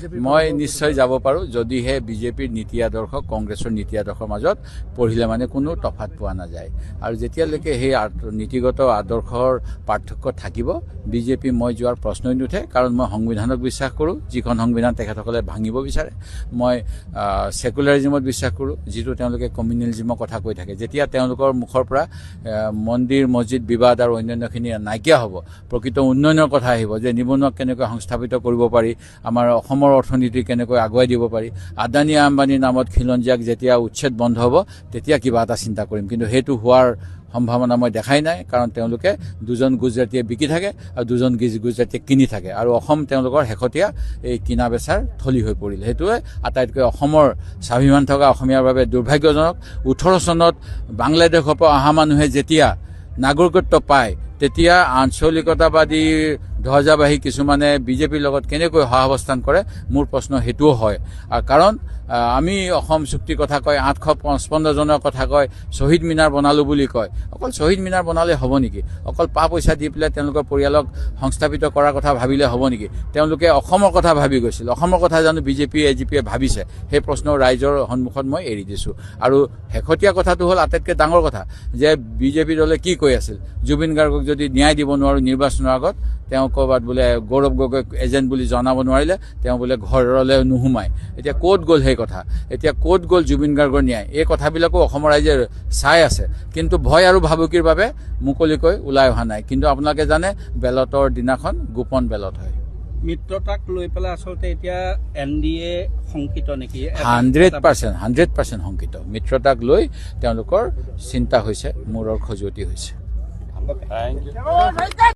মই নিশ্চয় যাব পাৰোঁ যদিহে বিজেপিৰ নীতি আদৰ্শ কংগ্ৰেছৰ নীতি আদৰ্শৰ মাজত পঢ়িলে মানে কোনো তফাত পোৱা নাযায় আৰু যেতিয়ালৈকে সেই নীতিগত আদৰ্শৰ পাৰ্থক্য থাকিব বিজেপি মই যোৱাৰ প্ৰশ্নই নুঠে কাৰণ মই সংবিধানক বিশ্বাস কৰোঁ যিখন সংবিধান তেখেতসকলে ভাঙিব বিচাৰে মই সেকুলাৰিজমত বিশ্বাস কৰোঁ যিটো তেওঁলোকে কমিউনেলিজমৰ কথা কৈ থাকে যেতিয়া তেওঁলোকৰ মুখৰ পৰা মন্দিৰ মছজিদ বিবাদ আৰু অন্যান্যখিনি নাইকিয়া হ'ব প্ৰকৃত উন্নয়নৰ কথা আহিব যে নিবনুৱাক কেনেকৈ সংস্থাপিত কৰিব পাৰি আমাৰ অসমৰ অৰ্থনীতি কেনেকৈ আগুৱাই দিব পাৰি আদানী আম্বানীৰ নামত খিলঞ্জীয়াক যেতিয়া উচ্ছেদ বন্ধ হ'ব তেতিয়া কিবা এটা চিন্তা কৰিম কিন্তু সেইটো হোৱাৰ সম্ভাৱনা মই দেখাই নাই কাৰণ তেওঁলোকে দুজন গুজৰাটীয়ে বিকি থাকে আৰু দুজন গুজৰাটীয়ে কিনি থাকে আৰু অসম তেওঁলোকৰ শেহতীয়া এই কিনা বেচাৰ থলী হৈ পৰিল সেইটোৱে আটাইতকৈ অসমৰ স্বাভিমান থকা অসমীয়াৰ বাবে দুৰ্ভাগ্যজনক 18 চনত বাংলাদেশৰ পৰা অহা মানুহে যেতিয়া নাগৰিকত্ব পায় তেতিয়া আঞ্চলিকতাবাদী ধ্বজাবাহী কিছুমানে বিজেপিৰ লগত কেনেকৈ সহাৱস্থান কৰে মোৰ প্ৰশ্ন সেইটোও হয় আৰু কাৰণ আমি অসম চুক্তিৰ কথা কয় 855 জনৰ কথা কয় শহীদ মিনাৰ বনালো বুলি কয় অকল শহীদ মিনাৰ বনালে হ'ব নেকি অকল পইচা দি পেলাই তেওঁলোকৰ পৰিয়ালক সংস্থাপিত কৰাৰ কথা ভাবিলে হ'ব নেকি তেওঁলোকে অসমৰ কথা ভাবি গৈছিল অসমৰ কথা জানো বিজেপি এজিপিয়ে ভাবিছে সেই প্ৰশ্ন ৰাইজৰ সন্মুখত মই এৰি দিছোঁ আৰু শেহতীয়া কথাটো হ'ল আটাইতকৈ ডাঙৰ কথা যে বিজেপি দলে কি কৈ আছিল জুবিন গাৰ্গক যদি ন্যায় দিব নোৱাৰো নিৰ্বাচনৰ আগত তেওঁ ক'ৰবাত বোলে গৌৰৱ গগৈ এজেণ্ট বুলি জনাব নোৱাৰিলে তেওঁ বোলে ঘৰলৈ নোসোমায় এতিয়া ক'ত গ'ল সেই কথা এতিয়া ক'ত গ'ল জুবিন গাৰ্গৰ ন্যায় এই কথাবিলাকো অসমৰ ৰাইজে চাই আছে কিন্তু ভয় আৰু ভাবুকিৰ বাবে মুকলিকৈ ওলাই অহা নাই কিন্তু আপোনালোকে জানে বেলটৰ দিনাখন গোপন বেলট হয় মিত্ৰতাক লৈ পেলাই আচলতে এতিয়া NDA শংকিত নেকি 100% শংকিত মিত্ৰতাক লৈ তেওঁলোকৰ চিন্তা হৈছে মূৰৰ খজুৱতি হৈছে